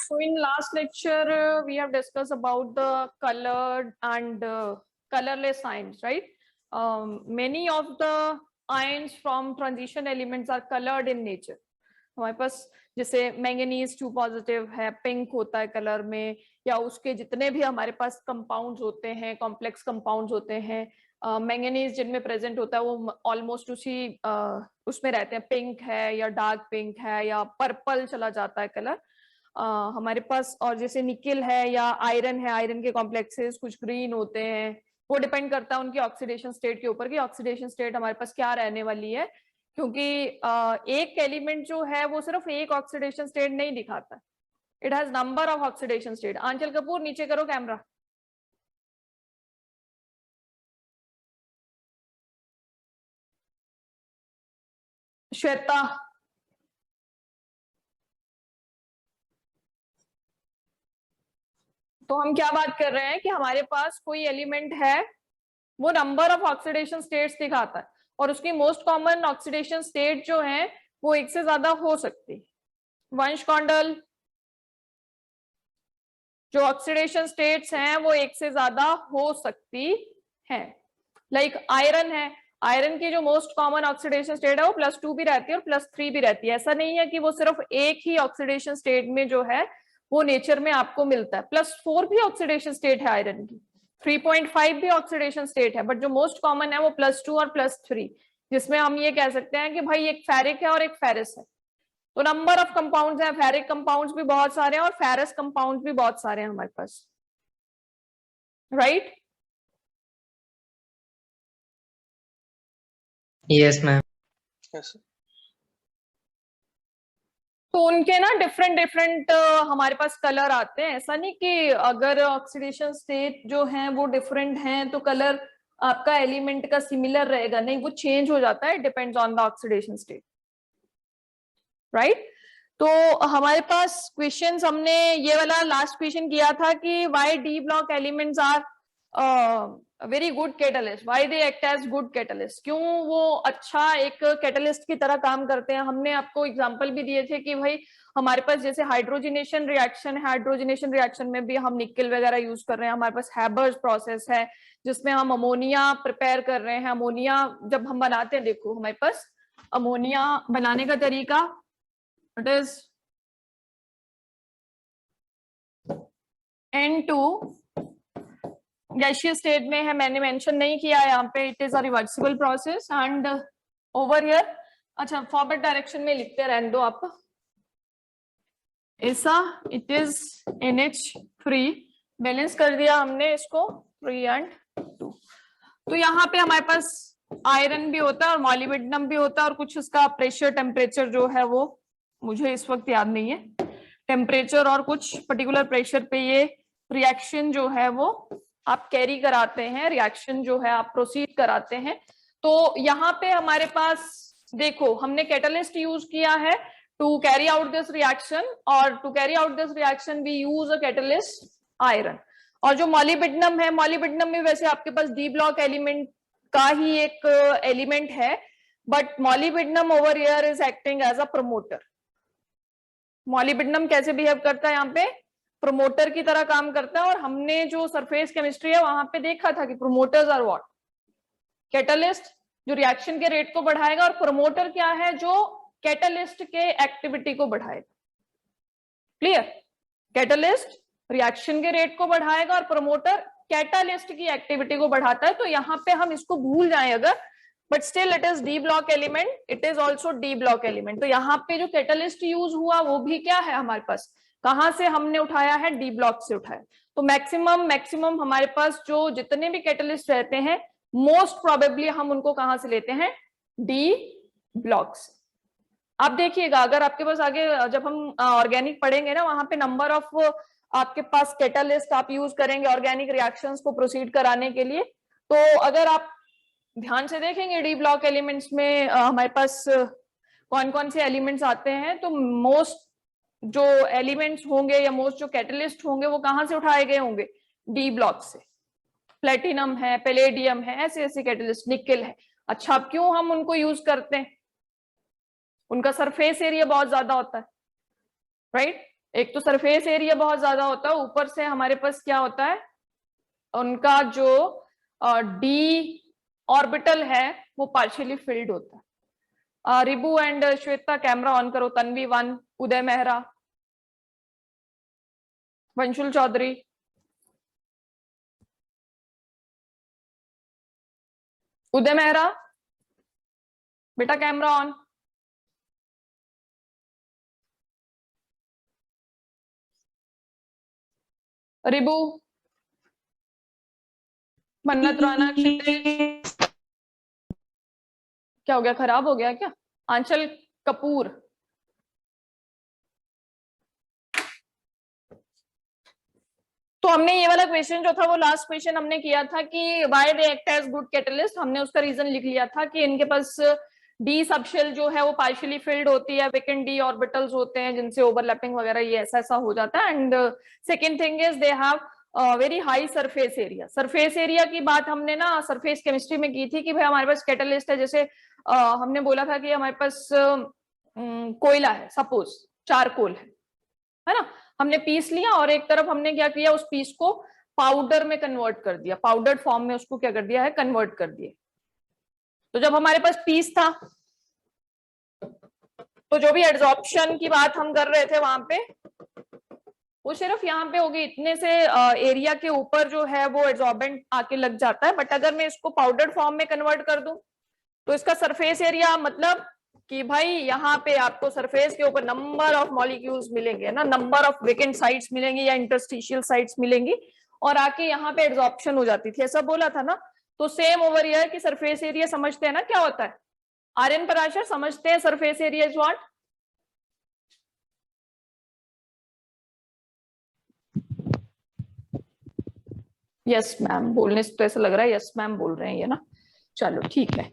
So in last lecture, we have discussed about the colored and colorless ions, right? Many of the ions from transition elements are colored in nature. हमारे पास जैसे manganese 2 positive है, pink होता है colour में, या उसके जितने भी हमारे पास कंपाउंड्स होते हैं, कॉम्प्लेक्स कंपाउंड्स होते हैं, मैंगनीज जिनमें प्रेजेंट होता है वो ऑलमोस्ट उसी उसमें रहते हैं, पिंक है या डार्क पिंक है या पर्पल चला जाता है कलर हमारे पास। और जैसे निकिल है या आयरन है, आयरन के कॉम्प्लेक्सेस कुछ ग्रीन होते हैं, वो डिपेंड करता है उनकी ऑक्सीडेशन स्टेट के ऊपर कि ऑक्सीडेशन स्टेट हमारे पास क्या रहने वाली है, क्योंकि एक एलिमेंट जो है वो सिर्फ एक ऑक्सीडेशन स्टेट नहीं दिखाता, it has number of oxidation state. Anchal Kapoor नीचे करो कैमरा। श्वेता, तो हम क्या बात कर रहे हैं कि हमारे पास कोई एलिमेंट है, वो नंबर ऑफ ऑक्सीडेशन स्टेट्स दिखाता है और उसकी मोस्ट कॉमन ऑक्सीडेशन स्टेट जो है वो एक से ज्यादा हो सकती है। वंश कौंडल, जो ऑक्सीडेशन स्टेट्स हैं वो एक से ज्यादा हो सकती है। लाइक आयरन है, आयरन की जो मोस्ट कॉमन ऑक्सीडेशन स्टेट है वो +2 भी रहती है और +3 भी रहती है। ऐसा नहीं है कि वो सिर्फ एक ही ऑक्सीडेशन स्टेट में जो है वो नेचर में आपको मिलता है। +4 भी ऑक्सीडेशन स्टेट है आयरन की, 3.5 भी ऑक्सीडेशन स्टेट है, बट जो मोस्ट कॉमन है वो +2 और +3, जिसमें हम ये कह सकते हैं कि भाई एक फेरिक है और एक फेरस है। तो नंबर ऑफ कंपाउंड्स हैं, फेरिक कंपाउंड्स भी बहुत सारे हैं और फेरस कंपाउंड्स भी बहुत सारे हैं हमारे पास, राइट? Yes ma'am. यस। तो उनके ना डिफरेंट हमारे पास कलर आते हैं। ऐसा नहीं कि अगर ऑक्सीडेशन स्टेट जो है वो डिफरेंट हैं तो कलर आपका एलिमेंट का सिमिलर रहेगा, नहीं, वो चेंज हो जाता है, depends on the oxidation state, right? तो हमारे पास क्वेश्चंस, हमने ये वाला लास्ट क्वेश्चन किया था कि why D block elements are very good catalyst, why they act as good catalyst, क्यों वो अच्छा एक कैटलिस्ट की तरह काम करते हैं। हमने आपको एग्जांपल भी दिए थे कि भाई हमारे पास जैसे हाइड्रोजनेशन रिएक्शन है, हाइड्रोजनेशन रिएक्शन में भी हम निकल वगैरह यूज कर रहे हैं। हमारे पास हैबर्स प्रोसेस है जिसमें हम अमोनिया प्रिपेयर कर रहे हैं। अमोनिया जब हम बनाते हैं, देखो हमारे पास अमोनिया बनाने का तरीका, it is N2 gaseous state में है, मैंने मेंशन नहीं किया है यहाँ पे, it is a reversible process and over here, अच्छा फॉरवर्ड डायरेक्शन में लिखते रहने दो आप, ऐसा इट इज NH3, बैलेंस कर दिया हमने इसको 3 and 2। तो यहाँ पे हमारे पास आयरन भी होता है और मॉलिब्डेनम भी होता है और कुछ उसका प्रेशर टेम्परेचर जो है वो मुझे इस वक्त याद नहीं है, टेम्परेचर और कुछ पर्टिकुलर प्रेशर पे ये रिएक्शन जो है वो आप कैरी कराते हैं, रिएक्शन जो है आप प्रोसीड कराते हैं। तो यहाँ पे हमारे पास देखो हमने कैटलिस्ट यूज किया है to carry out this reaction, और to carry out this reaction we use a catalyst iron. और जो मॉलिब्डेनम है, मॉलिब्डेनम में वैसे आपके पास डी ब्लॉक एलिमेंट का ही एक एलिमेंट है, but molybdenum over here is acting as a promoter. Molybdenum कैसे बिहेव करता है, यहाँ पे प्रोमोटर की तरह काम करता है। और हमने जो सरफेस केमिस्ट्री है वहां पे देखा था कि प्रोमोटर्स आर व्हाट, कैटलिस्ट जो रिएक्शन के रेट को बढ़ाएगा, और प्रोमोटर क्या है, जो कैटलिस्ट के एक्टिविटी को बढ़ाएगा। क्लियर? कैटलिस्ट रिएक्शन के रेट को बढ़ाएगा और प्रोमोटर कैटालिस्ट की एक्टिविटी को बढ़ाता है। तो यहाँ पे हम इसको भूल जाएं अगर, but still it is D block element, it is also D block element. तो यहाँ पे जो कैटलिस्ट यूज हुआ वो भी क्या है हमारे पास, कहां से हमने उठाया है, डी ब्लॉक से उठाया। तो मैक्सिमम हमारे पास जो जितने भी कैटलिस्ट रहते हैं मोस्ट प्रोबेबली हम उनको कहां से लेते हैं, डी ब्लॉक से। आप देखिएगा अगर आपके पास आगे जब हम ऑर्गेनिक पढ़ेंगे ना, वहां पे नंबर ऑफ आपके पास कैटलिस्ट आप यूज करेंगे ऑर्गेनिक रिएक्शंस को प्रोसीड कराने के लिए। तो अगर आप ध्यान से देखेंगे डी ब्लॉक एलिमेंट्स में हमारे पास कौन कौन से एलिमेंट्स आते हैं, तो मोस्ट जो एलिमेंट्स होंगे या मोस्ट जो कैटलिस्ट होंगे वो कहां से उठाए गए होंगे, डी ब्लॉक से। प्लेटिनम है, पैलेडियम है, ऐसे ऐसे कैटलिस्ट, निकेल है। अच्छा, अब क्यों हम उनको यूज करते हैं, उनका सरफेस एरिया बहुत ज्यादा होता है, राइट? एक तो सरफेस एरिया बहुत ज्यादा होता है, ऊपर से हमारे पास क्या होता है, उनका जो डी ऑर्बिटल है वो पार्शियली फिल्ड होता है। Ribu and Shweta camera on करो। तन्वी 1, उदय मेहरा, वंशुल चौधरी, उदय मेहरा बेटा कैमरा ऑन। रिबू, मन्नत राणा, क्षितिज, क्या हो गया, खराब हो गया क्या? आंचल कपूर, तो हमने ये वाला क्वेश्चन जो था वो लास्ट क्वेश्चन हमने किया था कि why they act as good catalyst. हमने उसका रीजन लिख लिया था कि इनके पास डी सबशेल जो है वो पार्शियली फिल्ड होती है, वेकेंट डी ऑर्बिटल्स होते हैं जिनसे ओवरलैपिंग वगैरह ये ऐसा ऐसा हो जाता है। And second thing is they have very high surface area. Surface area की बात हमने ना सरफेस केमिस्ट्री में की थी कि भाई हमारे पास कैटलिस्ट है, जैसे हमने बोला था कि हमारे पास कोयला है, सपोज चारकोल है ना, हमने पीस लिया और एक तरफ हमने क्या किया, उस पीस को पाउडर में कन्वर्ट कर दिया, पाउडर्ड फॉर्म में उसको क्या कर दिया है, कन्वर्ट कर दिया। तो जब हमारे पास पीस था तो जो भी एड्सॉर्प्शन की बात हम कर रहे थे वहां पे वो सिर्फ यहाँ पे होगी, इतने से एरिया के ऊपर जो है वो एड्सॉर्बेंट आके लग जाता है। बट अगर मैं इसको पाउडर्ड फॉर्म में कन्वर्ट कर दूं तो इसका सरफेस एरिया मतलब कि भाई यहाँ पे आपको सरफेस के ऊपर नंबर ऑफ मॉलिक्यूल्स मिलेंगे ना, नंबर ऑफ वेकेंट साइट्स मिलेंगी या इंटरस्टिशियल साइट्स मिलेंगी और आके यहाँ पे एड्सॉर्प्शन हो जाती थी, ऐसा बोला था ना। तो सेम ओवर हियर कि सरफेस एरिया समझते हैं ना क्या होता है, आर्यन पराशर समझते हैं surface area is what? Yes ma'am, बोलने से तो ऐसा लग रहा है यस मैम बोल रहे हैं ये ना, चलो ठीक है।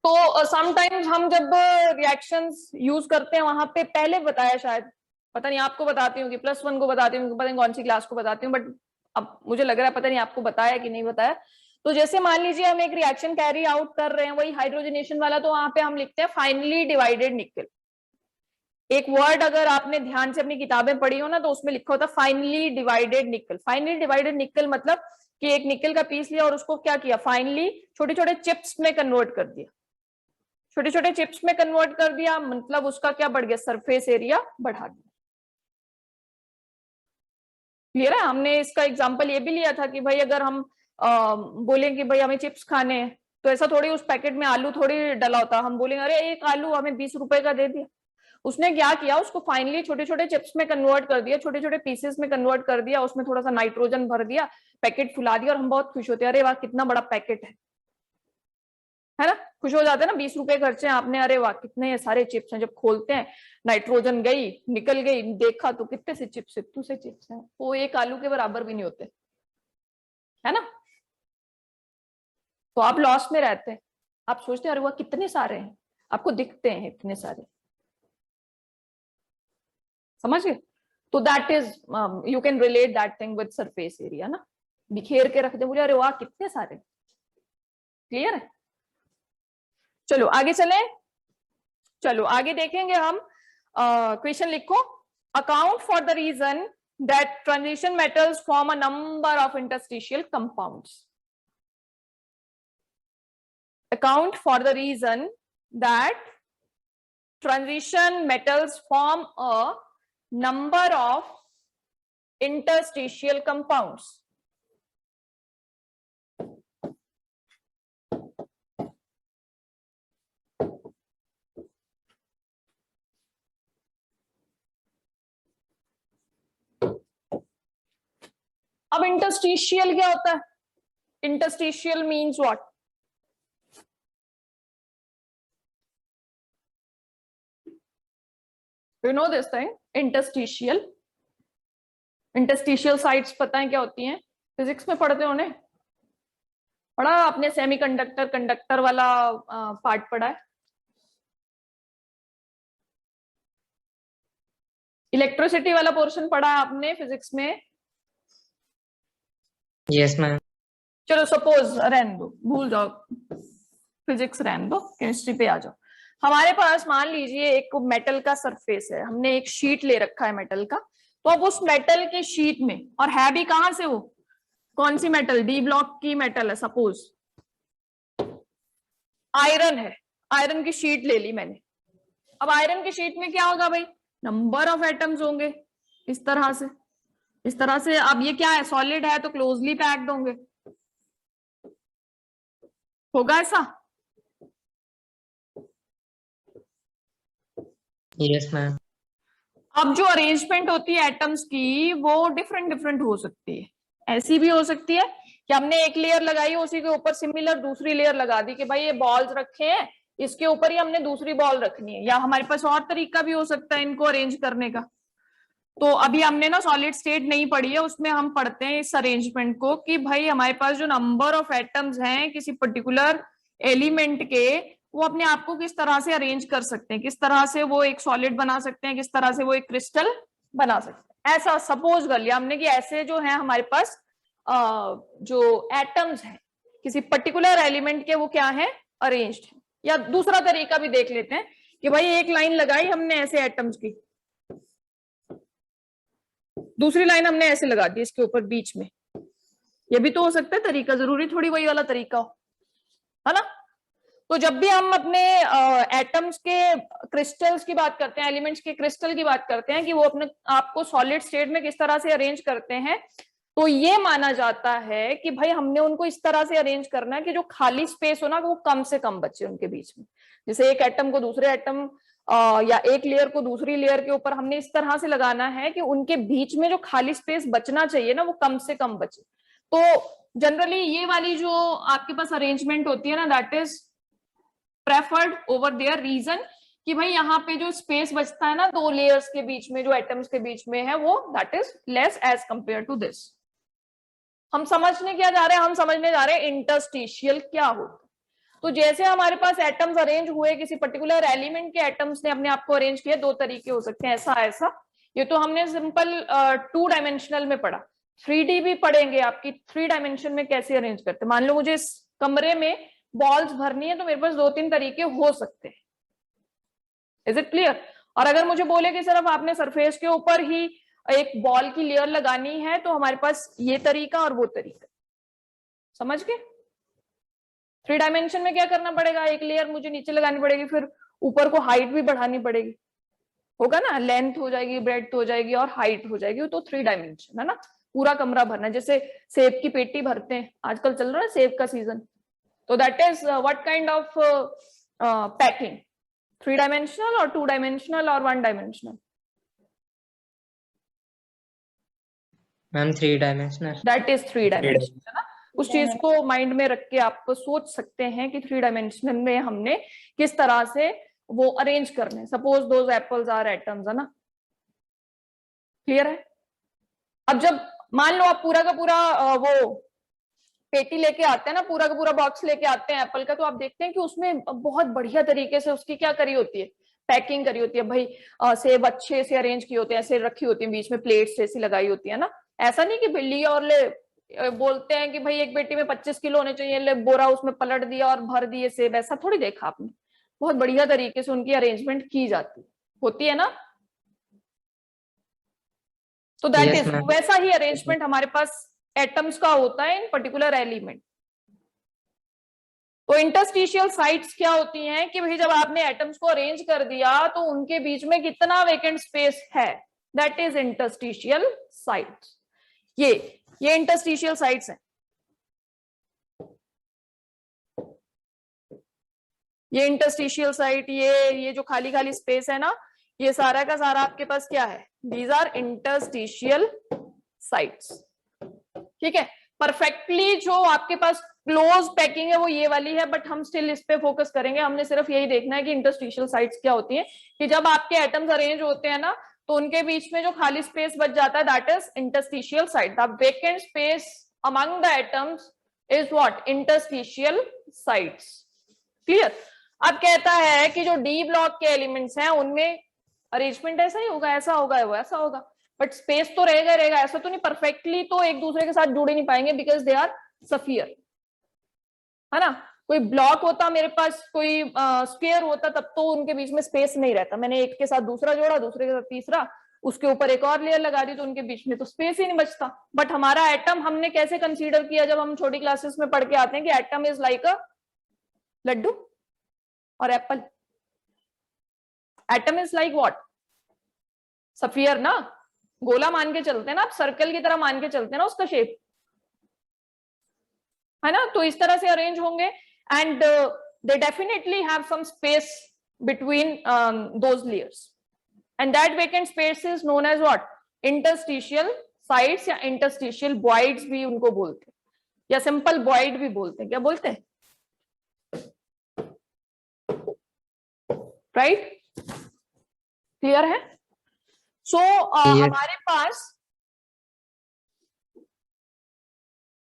तो समटाइम्स हम जब रिएक्शंस यूज करते हैं वहां पे पहले बताया, शायद पता नहीं आपको बताती हूँ कि +1 को बताती हूँ, पता नहीं कौन सी क्लास को बताती हूँ, बट अब मुझे लग रहा है पता नहीं आपको बताया कि नहीं बताया। तो जैसे मान लीजिए हम एक रिएक्शन कैरी आउट कर रहे हैं, वही हाइड्रोजनेशन वाला, तो वहां पे हम लिखते हैं फाइनली डिवाइडेड निकल। एक वर्ड अगर आपने ध्यान से अपनी किताबें पढ़ी हो ना तो उसमें लिखा होता फाइनली डिवाइडेड निकल। फाइनली डिवाइडेड निकल मतलब कि एक निकल का पीस लिया और उसको क्या किया, फाइनली छोटे छोटे चिप्स में कन्वर्ट कर दिया, छोटे छोटे चिप्स में कन्वर्ट कर दिया, मतलब उसका क्या बढ़ गया, सरफेस एरिया बढ़ा दिया। क्लियर है? हमने इसका एग्जांपल ये भी लिया था कि भाई अगर हम बोलें कि भाई हमें चिप्स खाने हैं तो ऐसा थोड़ी उस पैकेट में आलू थोड़ी डला होता, हम बोलेंगे अरे एक आलू हमें 20 रुपए का दे दिया। उसने क्या किया, उसको फाइनली छोटे छोटे चिप्स में कन्वर्ट कर दिया, छोटे छोटे पीसेस में कन्वर्ट कर दिया, उसमें थोड़ा सा नाइट्रोजन भर दिया, पैकेट फुला दिया और हम बहुत खुश होते हैं, अरे वाह कितना बड़ा पैकेट है ना, खुश हो जाते हैं ना, 20 रुपए खर्चे आपने, अरे वाह कितने सारे चिप्स हैं। जब खोलते हैं नाइट्रोजन गई निकल गई, देखा तो कितने से चिप्स, इतने से चिप्स हैं, वो एक आलू के बराबर भी नहीं होते, है ना। तो आप लॉस में रहते हैं, आप सोचते हैं अरे वाह कितने सारे हैं, आपको दिखते हैं इतने सारे, समझ गए? तो that is you can relate that thing with surface area ना, बिखेर के रख दे, बोले अरे वाह कितने सारे। क्लियर है? चलो आगे चले, चलो आगे देखेंगे हम। क्वेश्चन लिखो, account for the reason that transition metals form a number of interstitial compounds. Account for the reason that transition metals form a number of interstitial compounds. अब इंटरस्टिशियल क्या होता है? Interstitial means what? You know this thing, interstitial. Interstitial sites पता है क्या होती हैं? Physics में पढ़ते हो ने, पढ़ा आपने सेमीकंडक्टर कंडक्टर वाला पार्ट पढ़ा है, इलेक्ट्रिसिटी वाला पोर्शन पढ़ा है आपने फिजिक्स में? Yes ma'am. चलो सपोज रहने दो, भूल जाओ फिजिक्स, रहने दो, केमिस्ट्री पे आ जाओ। हमारे पास मान लीजिए एक मेटल का सरफेस है, हमने एक शीट ले रखा है मेटल का, तो अब उस मेटल की शीट में, और है भी कहां से वो, कौन सी मेटल, डी ब्लॉक की मेटल है, सपोज आयरन है, आयरन की शीट ले ली मैंने। अब आयरन की शीट में क्या होगा भाई, नंबर ऑफ एटम्स होंगे इस तरह से, इस तरह से। अब ये क्या है, सॉलिड है तो क्लोजली पैक्ड होंगे, होगा ऐसा? Yes ma'am. अब जो अरेंजमेंट होती है एटम्स की वो डिफरेंट डिफरेंट हो सकती है। ऐसी भी हो सकती है कि हमने एक लेयर लगाई, उसी के ऊपर सिमिलर दूसरी लेयर लगा दी कि भाई ये बॉल्स रखे हैं, इसके ऊपर ही हमने दूसरी बॉल रखनी है। या हमारे पास और तरीका भी हो सकता है इनको अरेंज करने का। तो अभी हमने ना सॉलिड स्टेट नहीं पढ़ी है, उसमें हम पढ़ते हैं इस अरेंजमेंट को कि भाई हमारे पास जो नंबर ऑफ एटम्स हैं किसी पर्टिकुलर एलिमेंट के, वो अपने आप को किस तरह से अरेंज कर सकते हैं, किस तरह से वो एक सॉलिड बना सकते हैं, किस तरह से वो एक क्रिस्टल बना सकते हैं। ऐसा सपोज कर लिया हमने कि ऐसे जो है हमारे पास जो एटम्स हैं किसी पर्टिकुलर एलिमेंट के, वो क्या है, अरेंज्ड है। या दूसरा तरीका भी देख लेते हैं कि भाई एक लाइन लगाई हमने ऐसे एटम्स की, दूसरी लाइन हमने ऐसे लगा दी इसके ऊपर बीच में। ये भी तो हो सकता है तरीका, जरूरी थोड़ी वही वाला तरीका हो, है ना? तो जब भी हम अपने एटम्स के क्रिस्टल्स की बात करते हैं, एलिमेंट्स के क्रिस्टल की बात करते हैं कि वो अपने आपको सॉलिड स्टेट में किस तरह से अरेंज करते हैं, तो ये माना जाता है कि भाई हमने उनको इस तरह से अरेंज करना है कि जो खाली स्पेस हो ना वो कम से कम बचे उनके बीच में। जैसे एक एटम को दूसरे एटम या एक लेयर को दूसरी लेयर के ऊपर हमने इस तरह से लगाना है कि उनके बीच में जो खाली स्पेस बचना चाहिए ना वो कम से कम बचे। तो जनरली ये वाली जो आपके पास अरेंजमेंट होती है ना, that is preferred over there. Reason कि भाई यहाँ पे जो स्पेस बचता है ना दो लेयर्स के बीच में, जो एटम्स के बीच में है, वो that is less as compare to this. हम समझने क्या जा रहे हैं, हम समझने जा रहे हैं इंटरस्टिशियल क्या होता है। तो जैसे हमारे पास एटम्स अरेंज हुए, किसी पर्टिकुलर एलिमेंट के एटम्स ने अपने आप को अरेंज किया, दो तरीके हो सकते हैं, ऐसा ऐसा। ये तो हमने सिंपल 2 डायमेंशनल में पढ़ा। 3D भी पढ़ेंगे आपकी, 3 डायमेंशन में कैसे अरेंज करते हैं। मान लो मुझे इस कमरे में बॉल्स भरनी है तो मेरे पास 2-3 तरीके हो सकते हैं। Is it clear? और अगर मुझे बोले कि सिर्फ आपने सरफेस के ऊपर ही एक बॉल की लेयर लगानी है तो हमारे पास ये तरीका और वो तरीका। समझ गए? 3 डायमेंशन में क्या करना पड़ेगा, एक लेयर मुझे नीचे लगानी पड़ेगी, फिर ऊपर को हाइट भी बढ़ानी पड़ेगी, होगा ना, लेंथ हो जाएगी, ब्रेड्थ हो जाएगी और हाइट हो जाएगी। तो 3 डायमेंशन है ना, पूरा कमरा भरना। जैसे सेब की पेटी भरते हैं, आजकल चल रहा है सेब का सीजन, तो that is what kind of packing, 3 dimensional और 2 डायमेंशनल और 1 dimensional? Ma'am 3 dimensional. That is 3 dimensional, है ना? उस चीज को माइंड में रख के आप सोच सकते हैं कि 3 डायमेंशनल में हमने किस तरह से वो अरेंज करने। Suppose those apples are atoms, है ना? क्लियर है? अब जब मान लो आप पूरा का पूरा वो पेटी लेके आते हैं ना, पूरा का पूरा बॉक्स लेके आते हैं एप्पल का, तो आप देखते हैं कि उसमें बहुत बढ़िया तरीके से उसकी क्या करी होती है, पैकिंग करी होती है भाई। सेब अच्छे से अरेंज किए होते हैं, ऐसे रखी होती है, बीच में प्लेट्स ऐसी लगाई होती है ना। ऐसा नहीं कि बिल्ली और ले बोलते हैं कि भाई एक पेटी में 25 किलो होने चाहिए, ले बोरा उसमें पलट दिया और भर दिए सेब, ऐसा थोड़ी देखा आपने। बहुत बढ़िया तरीके से उनकी अरेंजमेंट की जाती होती है ना। तो दैट यस इज मैम। वैसा ही अरेंजमेंट हमारे पास एटम्स का होता है इन पर्टिकुलर एलिमेंट। तो इंटरस्टिशियल साइट्स क्या होती हैं कि भाई जब आपने एटम्स को अरेंज कर दिया तो उनके बीच में कितना वेकेंट स्पेस है, दैट इज इंटरस्टिशियल साइट्स। ये इंटरस्टिशियल साइट्स हैं। ये इंटरस्टिशियल साइट, ये जो खाली खाली स्पेस है ना, ये सारा का सारा आपके पास क्या है, दीज आर इंटरस्टिशियल साइट्स। ठीक है? परफेक्टली जो आपके पास क्लोज पैकिंग है वो ये वाली है, बट हम स्टिल इस पे फोकस करेंगे। हमने सिर्फ यही देखना है कि इंटरस्टिशियल साइट्स क्या होती हैं, कि जब आपके एटम्स अरेंज होते हैं ना तो उनके बीच में जो खाली स्पेस बच जाता है, that is interstitial site. The vacant space among the atoms is what, interstitial sites. Clear? अब कहता है कि जो डी ब्लॉक के एलिमेंट्स हैं उनमें अरेंजमेंट ऐसा ही होगा, ऐसा होगा, वो ऐसा होगा, बट स्पेस तो रहेगा रहेगा। ऐसा तो नहीं परफेक्टली तो एक दूसरे के साथ जुड़ ही नहीं पाएंगे, बिकॉज दे आर सफियर, है ना? कोई ब्लॉक होता मेरे पास, कोई स्क्वायर होता, तब तो उनके बीच में स्पेस नहीं रहता। मैंने एक के साथ दूसरा जोड़ा, दूसरे के साथ तीसरा, उसके ऊपर एक और लेयर लगा दी, तो उनके बीच में तो स्पेस ही नहीं बचता। बट हमारा एटम हमने कैसे कंसीडर किया, जब हम छोटी क्लासेस में पढ़ के आते हैं कि atom is like a laddoo or apple. Atom is like what? Sphere ना, गोला मान के चलते हैं ना आप, सर्कल की तरह मान के चलते हैं ना उसका शेप, है ना। तो इस तरह से अरेंज होंगे and they definitely have some space between those layers and that vacant space is known as what? Interstitial sites या इंटरस्टिशियल वॉइड्स भी उनको बोलते हैं, या सिंपल वॉइड भी बोलते हैं। क्या बोलते हैं? राइट? क्लियर है? सो हमारे पास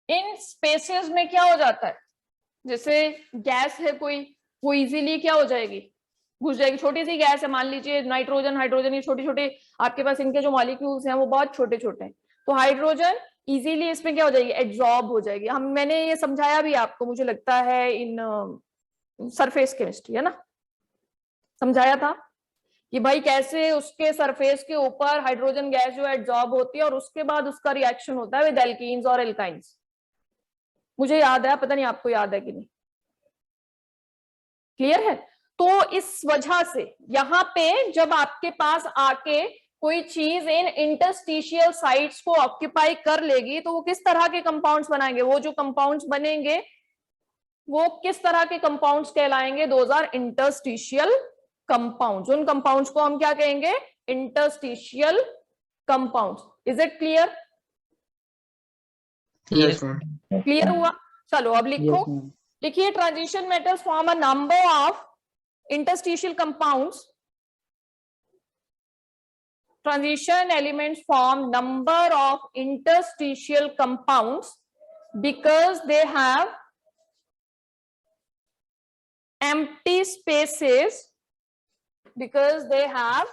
इन स्पेसेस में क्या हो जाता है, जैसे गैस है कोई, वो इजीली क्या हो जाएगी? घुस जाएगी। छोटी सी गैस है, मान लीजिए नाइट्रोजन, हाइड्रोजन, ये छोटे छोटे आपके पास इनके जो मॉलिक्यूल्स हैं वो बहुत छोटे छोटे हैं, तो हाइड्रोजन इजीली इसमें क्या हो जाएगी? एब्जॉर्ब हो जाएगी। मैंने ये समझाया भी आपको, मुझे लगता है इन सरफेस केमिस्ट्री, है ना, समझाया था कि भाई कैसे उसके सरफेस के ऊपर हाइड्रोजन गैस जो एब्जॉर्ब होती है और उसके बाद उसका रिएक्शन होता है विद एल्कीन्स और एल्काइंस। मुझे याद है, पता नहीं आपको याद है कि नहीं। क्लियर है? तो इस वजह से यहां पे जब आपके पास आके कोई चीज इन इंटरस्टिशियल साइट्स को ऑक्यूपाई कर लेगी, तो वो किस तरह के कंपाउंड्स बनाएंगे? वो जो कंपाउंड्स बनेंगे वो किस तरह के कंपाउंड्स कहलाएंगे? Those are interstitial compounds. उन कंपाउंड्स को हम क्या कहेंगे? Interstitial compounds. Is it clear? Yes, ma'am. Clear हुआ? चलो अब लिखो। Yes, ma'am. देखिए, transition metals form a number of interstitial compounds. Transition elements form number of interstitial compounds because they have empty spaces, because they have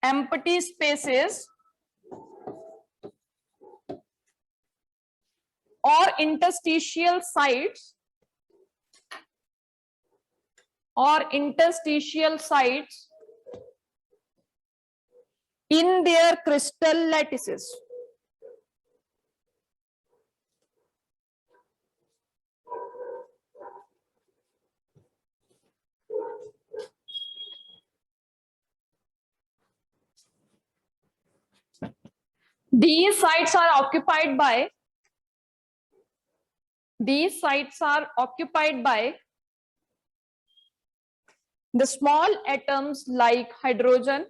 empty spaces or interstitial sites in their crystal lattices. These sites are occupied by the small atoms like hydrogen,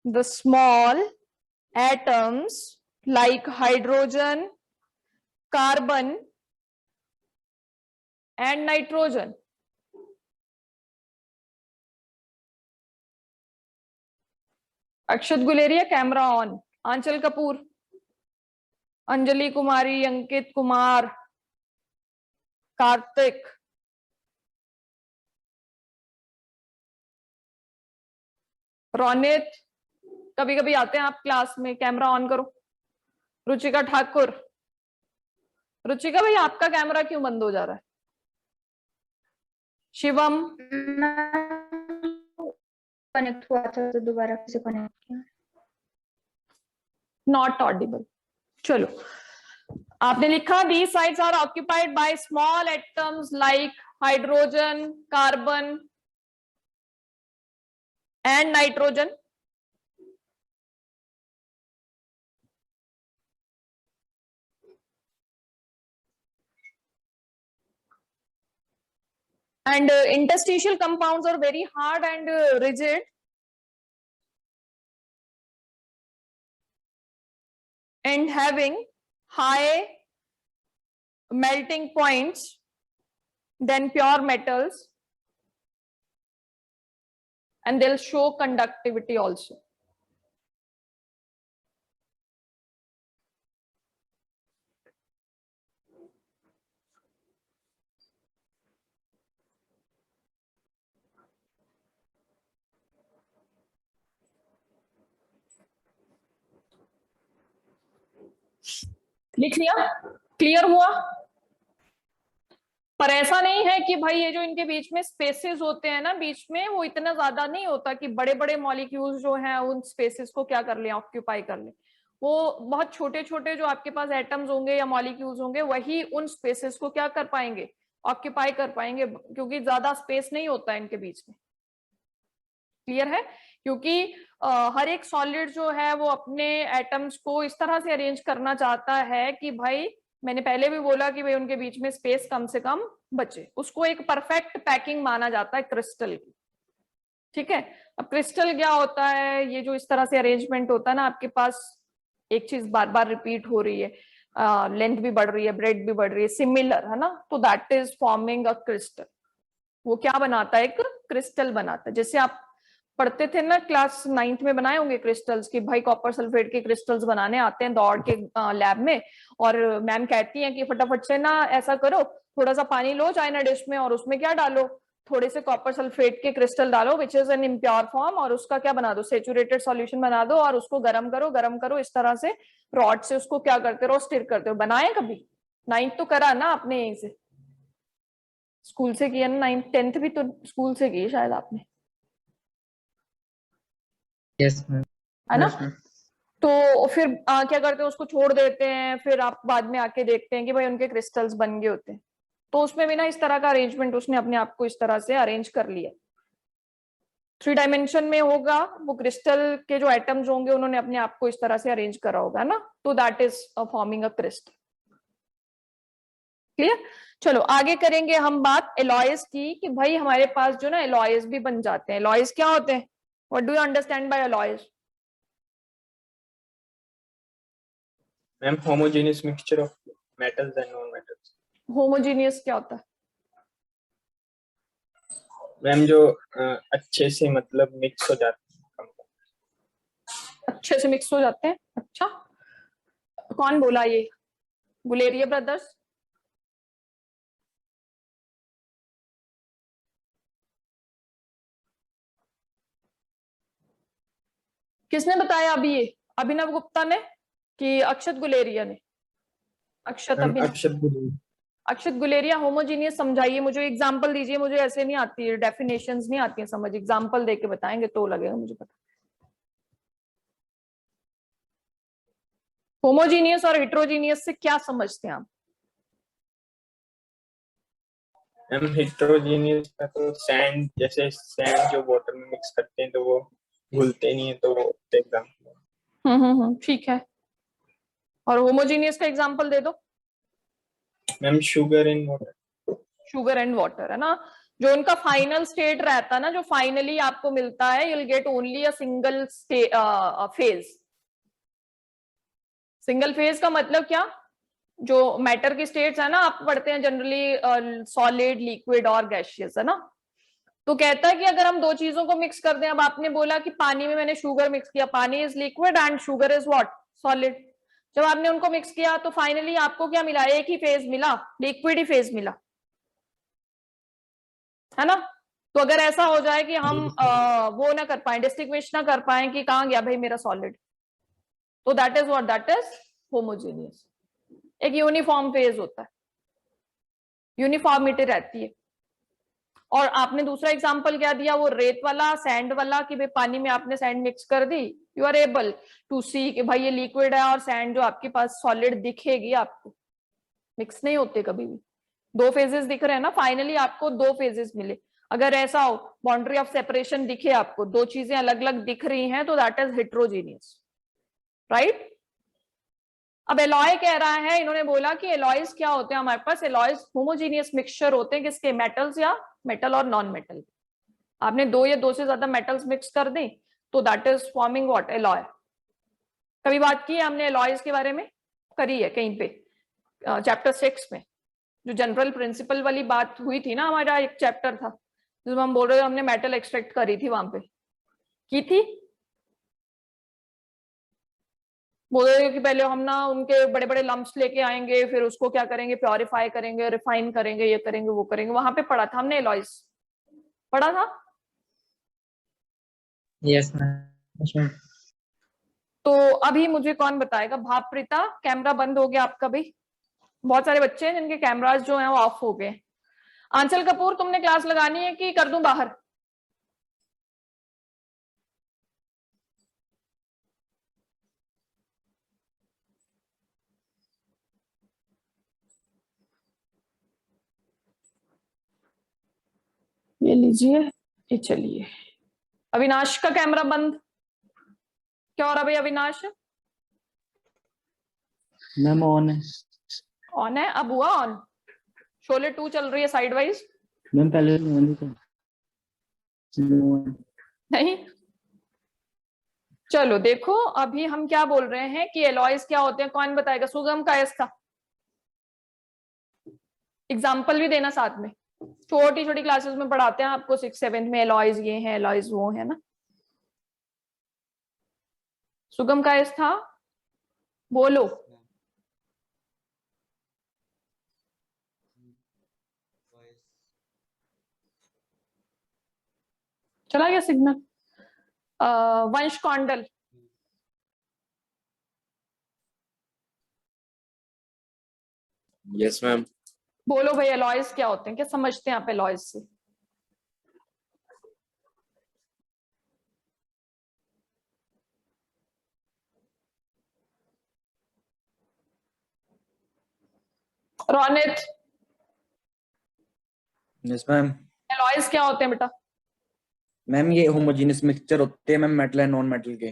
the small atoms like hydrogen, carbon and nitrogen. Akshat Guleria camera on, Anchal Kapoor, Anjali Kumari, Ankit Kumar, Kartik, Ronit, कभी कभी आते हैं आप class में, camera on करो। रुचिका ठाकुर, रुचिका भाई आपका camera क्यों बंद हो जा रहा है? शिवम, कनेक्ट हुआ था तो दोबारा से कनेक्ट किया। Not Audible. चलो, आपने लिखा these sites are occupied by small atoms like hydrogen, carbon and nitrogen. And interstitial compounds are very hard and rigid, and having high melting points than pure metals, and they'll show conductivity also. लिख लिया, clear हुआ। पर ऐसा नहीं है कि भाई ये जो इनके बीच में स्पेसेस होते हैं ना बीच में, वो इतना ज्यादा नहीं होता कि बड़े बड़े मॉलिक्यूल्स जो हैं उन स्पेसेस को क्या कर ले, ऑक्यूपाई कर ले। वो बहुत छोटे छोटे जो आपके पास एटम्स होंगे या मॉलिक्यूल्स होंगे वही उन स्पेसेस को क्या कर पाएंगे, ऑक्यूपाई कर पाएंगे, क्योंकि ज्यादा स्पेस नहीं होता है इनके बीच में। क्लियर है? क्योंकि हर एक सॉलिड जो है वो अपने एटम्स को इस तरह से अरेंज करना चाहता है कि भाई, मैंने पहले भी बोला कि भाई उनके बीच में स्पेस कम से कम बचे। उसको एक परफेक्ट पैकिंग माना जाता है क्रिस्टल की। ठीक है, अब क्रिस्टल क्या होता है, ये जो इस तरह से अरेंजमेंट होता है ना, आपके पास एक चीज बार बार रिपीट हो रही है, लेंथ भी बढ़ रही है, ब्रेड भी बढ़ रही है, सिमिलर है ना, तो that is forming a crystal. वो क्या बनाता है, एक क्रिस्टल बनाता है। जैसे आप पढ़ते थे ना क्लास 9th में, बनाए होंगे क्रिस्टल्स की, भाई कॉपर सल्फेट के क्रिस्टल्स बनाने आते हैं दौड़ के लैब में, और मैम कहती हैं कि फटाफट से ना ऐसा करो, थोड़ा सा पानी लो चाइना डिश में और उसमें क्या डालो, थोड़े से कॉपर सल्फेट के क्रिस्टल डालो which is an impure form, और उसका क्या बना दो, सेचुरेटेड सॉल्यूशन बना दो, और उसको गर्म करो, गर्म करो, इस तरह से रॉड से उसको क्या करते रहो, स्टिर करते हो। बनाए कभी? 9th तो करा ना आपने, यहीं से स्कूल से किया ना, 9th 10th भी तो स्कूल से की शायद आपने, Yes, ma'am. है ना? Yes, ma'am. तो फिर क्या करते हैं, उसको छोड़ देते हैं, फिर आप बाद में आके देखते हैं कि भाई उनके क्रिस्टल्स बन गए होते हैं। तो उसमें भी ना इस तरह का अरेंजमेंट उसने अपने आप को इस तरह से अरेंज कर लिया। 3 डायमेंशन में होगा वो क्रिस्टल के जो एटम्स होंगे उन्होंने अपने आप को इस तरह से अरेंज करा होगा ना, तो that is forming a crystal. Clear? चलो आगे करेंगे हम बात एलॉयज की, कि भाई हमारे पास जो ना एलॉयज भी बन जाते हैं। एलॉयज क्या होते हैं? What do you understand by alloys? Ma'am homogeneous mixture of metals and non-metals। Homogeneous क्या होता है? मैम जो अच्छे से मतलब मिक्स हो जाते हैं। अच्छे से मिक्स हो जाते हैं। अच्छा, कौन बोला ये? गुलेरिया ब्रदर्स? किसने बताया अभी ये? अभिनव गुप्ता ने कि अक्षत गुलेरिया ने? अक्षत मैम अभिनव, अक्षत गुलेरिया। अक्षत गुलेरिया होमोजीनियस समझाइए मुझे, एग्जांपल दीजिए मुझे, ऐसे नहीं आती है, डेफिनेशंस नहीं आती है समझ, एग्जांपल देके बताएंगे तो लगेगा मुझे पता। होमोजीनियस और हेट्रोजीनियस से क्या समझते हैं आप? मैम हेट्रोजीनियस का तो सैंड, जैसे सैंड जो वाटर में मिक्स करते हैं तो वो घुलते नहीं है, तो वो एग्जाम्पल। ठीक है, और होमोजीनियस का एग्जांपल दे दो। Ma'am sugar in water. Sugar and water, है ना? जो उनका फाइनल स्टेट रहता है ना, जो फाइनली आपको मिलता है, you will get only a single phase. Single phase का मतलब क्या? जो मैटर की स्टेट्स है ना, आप पढ़ते हैं जनरली सॉलिड, लिक्विड और गैसियस, है ना? तो कहता है कि अगर हम दो चीजों को मिक्स कर दें, अब आपने बोला कि पानी में मैंने शुगर मिक्स किया, पानी is liquid and sugar is what, solid. जब आपने उनको मिक्स किया तो फाइनली आपको क्या मिला? एक ही फेज मिला, लिक्विड ही फेज मिला, है ना? तो अगर ऐसा हो जाए कि हम वो ना कर पाए, डिस्टिंग्विश ना कर पाए कि कहाँ गया भाई मेरा सॉलिड, तो that is what, that is homogeneous. एक यूनिफॉर्म फेज होता है, यूनिफॉर्मिटी रहती है। और आपने दूसरा एग्जांपल क्या दिया, वो रेत वाला, सैंड वाला, कि भाई पानी में आपने सैंड मिक्स कर दी, यू आर एबल टू सी कि भाई ये लिक्विड है, और सैंड जो आपके पास सॉलिड दिखेगी आपको, मिक्स नहीं होते कभी भी, दो फेजेस दिख रहे हैं ना, फाइनली आपको दो फेजेस मिले। अगर ऐसा हो बाउंड्री ऑफ सेपरेशन दिखे आपको, दो चीजें अलग अलग दिख रही हैं, तो दैट इज हेट्रोजीनियस, राइट? अब एलॉय कह रहा है, इन्होंने बोला कि एलॉयज क्या होते हैं हमारे पास, एलॉयज होमोजीनियस मिक्सचर होते हैं, किसके? मेटल्स, या मेटल और नॉन मेटल। आपने दो या दो से ज्यादा मेटल्स मिक्स कर दी तो that is forming what, alloy. कभी बात की है हमने एलॉयज के बारे में? करी है कहीं पे, चैप्टर 6 में जो जनरल प्रिंसिपल वाली बात हुई थी ना, हमारा एक चैप्टर था जिसमें हम बोल रहे थे हमने मेटल एक्सट्रैक्ट करी थी, वहां पे की थी। बोल रहे कि पहले हम ना उनके बड़े बड़े लम्प्स लेके आएंगे, फिर उसको क्या करेंगे, प्योरीफाई करेंगे, रिफाइन करेंगे, ये करेंगे वो करेंगे, वहां पे पढ़ा था हमने एलॉयज, पढ़ा था। Yes, ma'am. Yes, ma'am. तो अभी मुझे कौन बताएगा? भावप्रीता, कैमरा बंद हो गया आपका भी? बहुत सारे बच्चे हैं जिनके कैमरास जो हैं वो ऑफ हो गए। आंचल कपूर, तुमने क्लास लगानी है कि कर दूं बाहर? ये लीजिए, ये चलिए। अविनाश का कैमरा बंद। क्या हो रहा भाई अविनाश? मैम ऑन है। ऑन है? अब हुआ ऑन? शोले 2 चल रही है साइड वाइज। मैम पहले ऑन ही था। नहीं, चलो देखो, अभी हम क्या बोल रहे हैं कि एलॉयज क्या होते हैं, कौन बताएगा? सुगम का इसका एग्जाम्पल भी देना साथ में। छोटी छोटी क्लासेस में पढ़ाते हैं आपको 6th 7th में, एलॉयज ये हैं, एलॉयज वो है ना। सुगम का इस था, बोलो। चला गया सिग्नल। वंश कौंडल, यस मैम। बोलो भाई एलॉयज क्या होते हैं, क्या समझते हैं आप एलॉयज से? Ronit, yes ma'am. एलॉयज क्या होते हैं बेटा? मैम ये होमोजेनियस मिक्सचर होते हैं ma'am, metal and non metal के।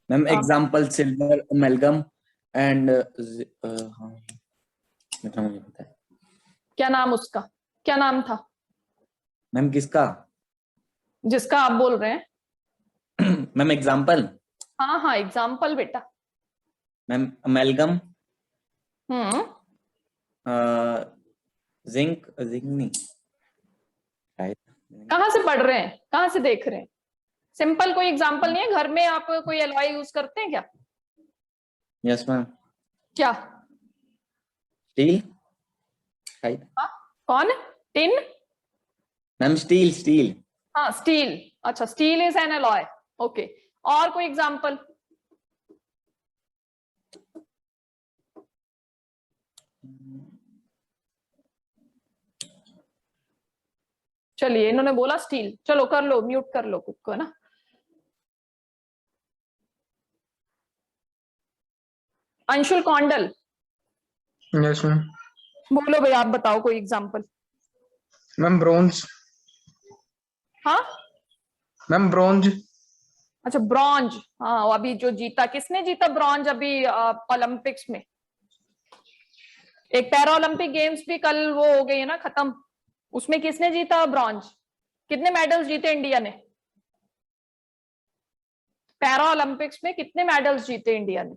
Ma'am example silver, amalgam and हाँ मुझे पता है। क्या नाम उसका, क्या नाम था मैम किसका? जिसका आप बोल रहे हैं? Ma'am example. हाँ हाँ, एग्जाम्पल बेटा। मैम अमेलगम, जिंक, जिंक नहीं शायद। कहाँ से पढ़ रहे हैं, कहाँ से देख रहे हैं? सिंपल कोई एग्जाम्पल नहीं है? घर में आप कोई एलॉय यूज करते हैं क्या? Yes ma'am. क्या? स्टील शायद। कौन? टिन? Ma'am steel, steel. हाँ स्टील। अच्छा, steel is an alloy. Okay, और कोई एग्जाम्पल? चलिए, इन्होंने बोला स्टील, चलो कर लो, म्यूट कर लो खुद को ना। Anshul Kaundal, yes ma'am. बोलो भाई, आप बताओ कोई एग्जाम्पल। Ma'am bronze. हाँ मैम ब्रोंज। अच्छा, ब्रॉन्ज। हाँ, वो अभी जो जीता, किसने जीता ब्रॉन्ज अभी ओलंपिक्स में? एक पैरा ओलंपिक गेम्स भी कल वो हो गई है ना खत्म, उसमें किसने जीता ब्रॉन्ज? कितने मेडल्स जीते इंडिया ने? पैरा ओलंपिक्स में कितने मेडल्स जीते इंडिया ने?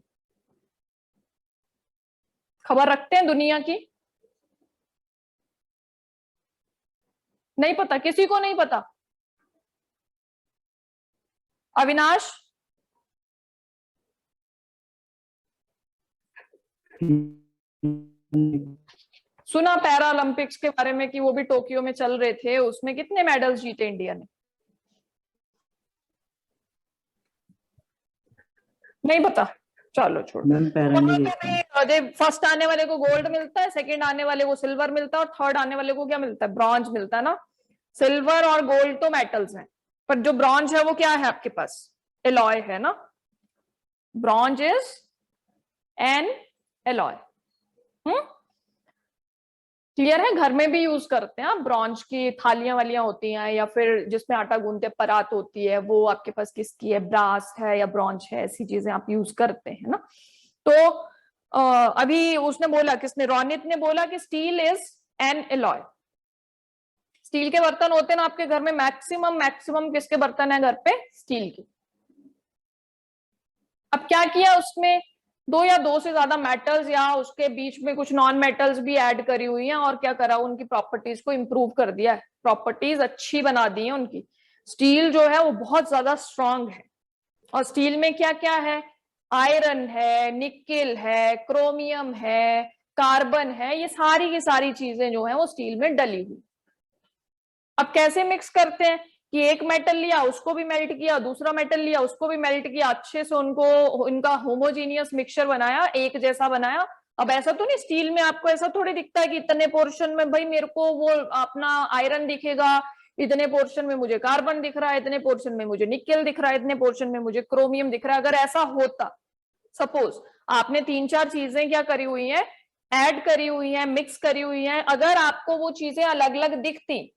खबर रखते हैं दुनिया की? नहीं पता, किसी को नहीं पता? अविनाश, सुना पैरा ओलंपिक्स के बारे में कि वो भी टोक्यो में चल रहे थे, उसमें कितने मेडल्स जीते इंडिया ने? नहीं पता, चलो छोड़ो। मैम पैरा नहीं देखा। फर्स्ट आने वाले को गोल्ड मिलता है, सेकंड आने वाले को सिल्वर मिलता है, और थर्ड आने वाले को क्या मिलता है? ब्रॉन्ज मिलता है ना। सिल्वर और गोल्ड तो मेटल्स हैं, पर जो ब्रॉन्ज है वो क्या है आपके पास? एलॉय है ना। Bronze is an alloy. Clear है? घर में भी यूज करते हैं आप, ब्रॉन्ज की थालियां वालियां होती हैं, या फिर जिसमें आटा गूंथते परात होती है, वो आपके पास किसकी है? ब्रास है या ब्रॉन्ज है, ऐसी चीजें आप यूज करते हैं ना। तो अभी उसने बोला, किसने? रोनित ने बोला कि steel is an alloy. Steel के बर्तन होते हैं ना आपके घर में, मैक्सिमम मैक्सिमम किसके बर्तन है घर पे? स्टील के। अब क्या किया उसमें? दो या दो से ज्यादा मेटल्स या उसके बीच में कुछ नॉन मेटल्स भी ऐड करी हुई हैं, और क्या करा? उनकी प्रॉपर्टीज को इंप्रूव कर दिया है, प्रॉपर्टीज अच्छी बना दी है उनकी। स्टील जो है वो बहुत ज्यादा स्ट्रांग है, और स्टील में क्या क्या है? आयरन है, निकेल है, क्रोमियम है, कार्बन है, ये सारी की सारी चीजें जो है वो स्टील में डली हुई। अब कैसे मिक्स करते हैं कि एक मेटल लिया उसको भी मेल्ट किया, दूसरा मेटल लिया उसको भी मेल्ट किया, अच्छे से उनको इनका होमोजीनियस मिक्सचर बनाया, एक जैसा बनाया। अब ऐसा तो नहीं, स्टील में आपको ऐसा थोड़ी दिखता है कि इतने पोर्शन में भाई मेरे को वो अपना आयरन दिखेगा, इतने पोर्शन में मुझे कार्बन दिख रहा है, इतने पोर्शन में मुझे निकेल दिख रहा है, इतने पोर्शन में मुझे क्रोमियम दिख रहा है। अगर ऐसा होता, सपोज आपने 3-4 चीजें क्या करी हुई हैं, ऐड करी हुई हैं, मिक्स करी हुई हैं, अगर आपको वो चीजें अलग अलग दिखती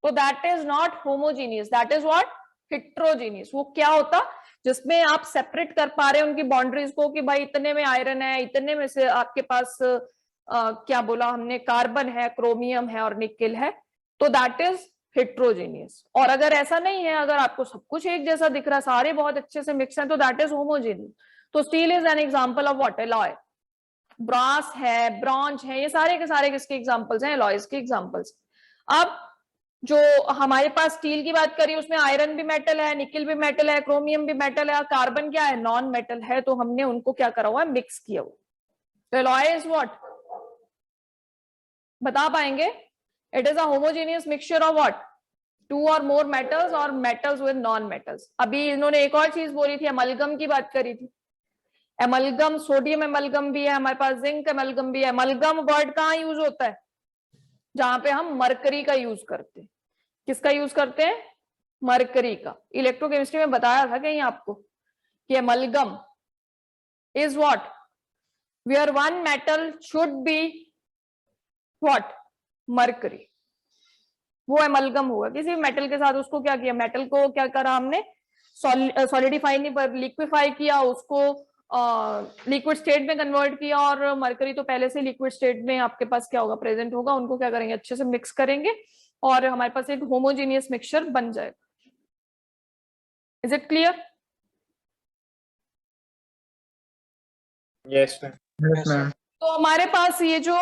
तो that is not homogeneous, that is what, heterogeneous. वो क्या होता, जिसमें आप सेपरेट कर पा रहे हैं उनकी बाउंड्रीज को कि भाई इतने में आयरन है, इतने में से आपके पास क्या बोला हमने, कार्बन है, क्रोमियम है और निकेल है, तो दैट इज हेट्रोजीनियस। और अगर ऐसा नहीं है, अगर आपको सब कुछ एक जैसा दिख रहा है, सारे बहुत अच्छे से मिक्स हैं, तो दैट इज होमोजीनियस। तो steel is an example of what, alloy. Brass है, ब्रॉन्ज है, ये सारे के सारे किसके एग्जांपल्स हैं, एलॉयज के एग्जांपल्स। अब जो हमारे पास स्टील की बात करी, उसमें आयरन भी मेटल है, निकेल भी मेटल है, क्रोमियम भी मेटल है, कार्बन क्या है, नॉन मेटल है, तो हमने उनको क्या करा हुआ है, मिक्स किया हुआ। तो एलॉय इज व्हाट, बता पाएंगे? It is a homogeneous mixture of what, 2 और मोर मेटल्स और मेटल्स विद नॉन मेटल्स। अभी इन्होंने एक और चीज बोली थी, एमलगम की बात करी थी। एमलगम, सोडियम एमलगम भी है हमारे पास, जिंक एमलगम भी है। एमलगम वर्ड कहाँ यूज होता है, जहां पे हम मरकरी का यूज करते हैं। किसका यूज करते हैं, मरकरी का। इलेक्ट्रोकेमिस्ट्री में बताया था कहीं आपको कि amalgam is what, where one metal should be what, mercury. वो एमलगम हुआ किसी मेटल के साथ, उसको क्या किया, मेटल को क्या करा हमने, सॉलिडिफाई नहीं पर लिक्विफाई किया, उसको लिक्विड स्टेट में कन्वर्ट किया। और मरकरी तो पहले से लिक्विड स्टेट में आपके पास क्या होगा, प्रेजेंट होगा। उनको क्या करेंगे, अच्छे से मिक्स करेंगे और हमारे पास एक होमोजीनियस मिक्सचर बन जाएगा। Is it clear? Yes ma'am. Yes, ma'am. तो हमारे पास ये जो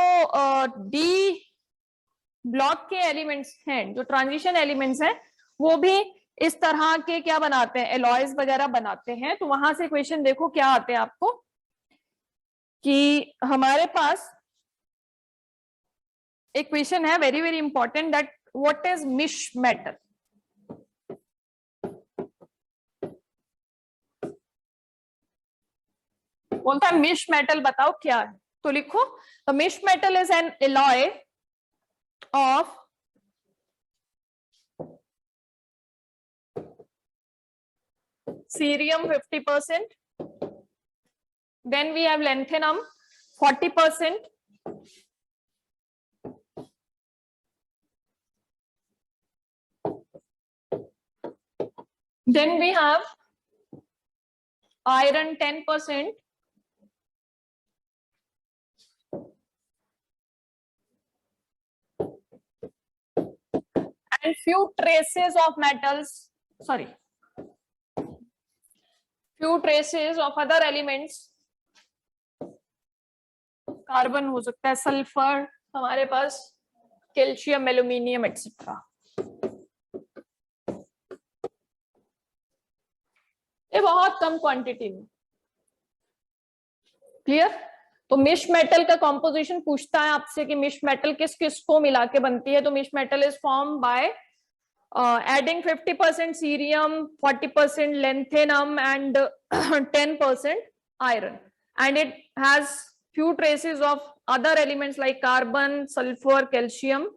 डी ब्लॉक के एलिमेंट्स हैं, जो ट्रांजिशन एलिमेंट्स हैं, वो भी इस तरह के क्या बनाते हैं, एलॉयज वगैरह बनाते हैं। तो वहां से क्वेश्चन देखो क्या आते हैं आपको, कि हमारे पास एक क्वेश्चन है very very important, that what is misch metal. बोलता है मिश मेटल बताओ क्या है, तो लिखो, the misch metal is an alloy of cerium 50%, then we have lanthanum 40%, then we have iron 10%, and few traces of metals, sorry, few traces of other elements, carbon हो सकता है, सल्फर, हमारे पास calcium, aluminium etcetera. ये बहुत कम quantity में। Clear? तो misch metal का composition पूछता है आपसे कि मिश मेटल किस किस को मिला के बनती है। तो misch metal is form by adding 50% cerium, 40% lanthanum and 10% iron, and it has few traces of other elements like carbon, sulfur, calcium,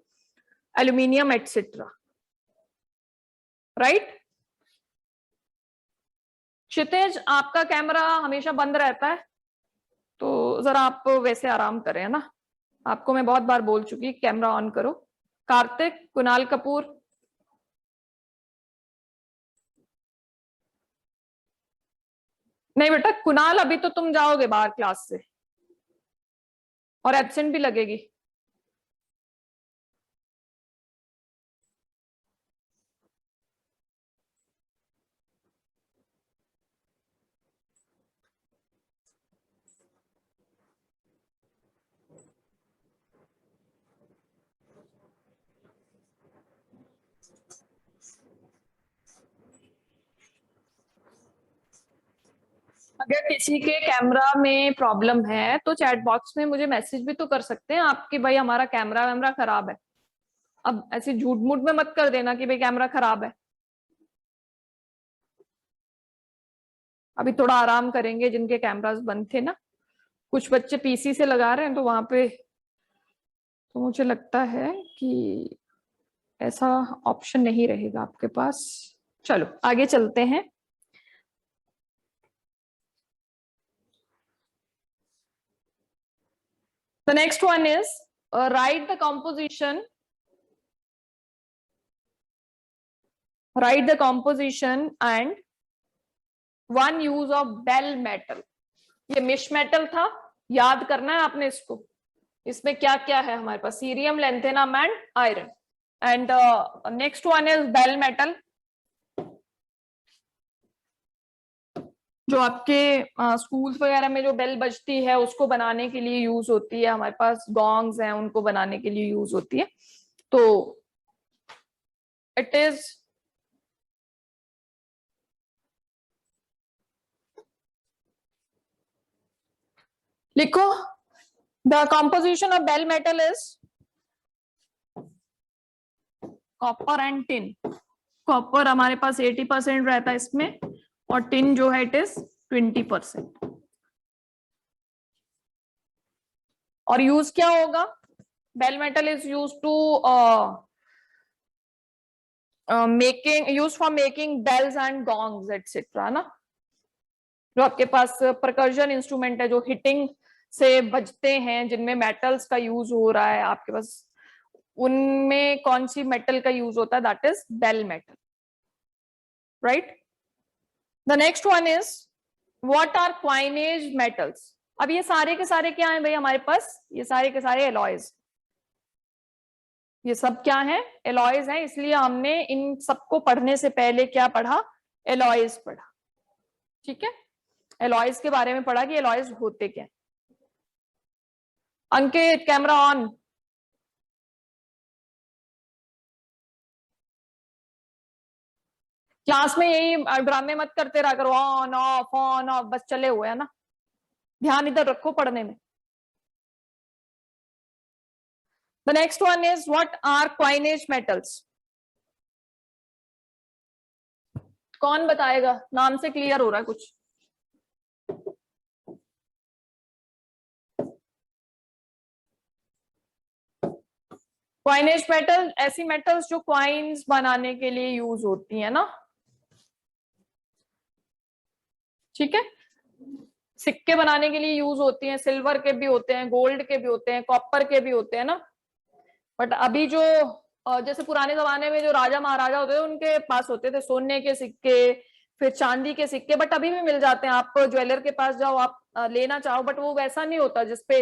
aluminium, etc. right? क्षितिज, आपका कैमरा हमेशा बंद रहता है, तो जरा आप वैसे आराम करें, है ना। आपको मैं बहुत बार बोल चुकी, कैमरा ऑन करो। कार्तिक, कुणाल कपूर, नहीं बेटा कुणाल, अभी तो तुम जाओगे बाहर क्लास से और एब्सेंट भी लगेगी। अगर किसी के कैमरा में प्रॉब्लम है तो चैट बॉक्स में मुझे मैसेज भी तो कर सकते हैं आपकी, भाई हमारा कैमरा वैमरा खराब है। अब ऐसे झूठ मूठ में मत कर देना कि भाई कैमरा खराब है, अभी थोड़ा आराम करेंगे, जिनके कैमरास बंद थे ना, कुछ बच्चे पीसी से लगा रहे हैं, तो वहां पे तो मुझे लगता है कि ऐसा ऑप्शन नहीं रहेगा आपके पास। चलो आगे चलते हैं। The next one is write the composition. Write the composition and one use of bell metal. ये मिश मेटल था, याद करना है आपने इसको। इसमें क्या क्या है हमारे पास? Cerium, lanthanum and iron. And next one is bell metal, जो आपके स्कूल्स वगैरह में जो बेल बजती है उसको बनाने के लिए यूज होती है। हमारे पास गॉन्ग्स हैं, उनको बनाने के लिए यूज होती है। तो इट इज लिखो, the composition of bell metal is copper and tin. Copper हमारे पास 80% रहता है इसमें, और टिन जो है इट इज 20%। और यूज क्या होगा? Bell metal is use to use for making bells and gongs etcetera ना। जो आपके पास परकर्जन इंस्ट्रूमेंट है जो हिटिंग से बजते हैं, जिनमें मेटल्स का यूज हो रहा है आपके पास, उनमें कौन सी मेटल का यूज होता है? That is bell metal, right. The next one is what are coinage metals. अब ये सारे के सारे क्या हैं भाई हमारे पास? ये सारे के सारे एलॉयज, ये सब क्या है? एलॉयज हैं। इसलिए हमने इन सबको पढ़ने से पहले क्या पढ़ा? एलॉयज पढ़ा, ठीक है। एलॉयज के बारे में पढ़ा कि एलॉयज होते क्या। अंकित कैमरा ऑन। क्लास में यही ड्रामे मत करते रहा करो, ऑन ऑफ बस चले हुए है ना। ध्यान इधर रखो पढ़ने में। The next one is what are coinage metals. कौन बताएगा? नाम से क्लियर हो रहा है कुछ? क्वाइनेज मेटल ऐसी मेटल्स जो क्वाइंस बनाने के लिए यूज होती है ना, ठीक है। सिक्के बनाने के लिए यूज होती हैं, सिल्वर के भी होते हैं, गोल्ड के भी होते हैं, कॉपर के भी होते हैं ना। बट अभी जो जैसे पुराने जमाने में जो राजा महाराजा होते थे उनके पास होते थे सोने के सिक्के, फिर चांदी के सिक्के। बट अभी भी मिल जाते हैं, आप ज्वेलर के पास जाओ, आप लेना चाहो, बट वो वैसा नहीं होता जिसपे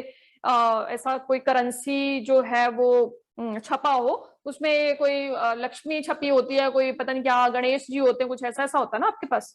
ऐसा कोई करेंसी जो है वो छपा हो, उसमें कोई लक्ष्मी छपी होती है, कोई पता नहीं क्या गणेश जी होते हैं, कुछ ऐसा ऐसा होता है ना आपके पास।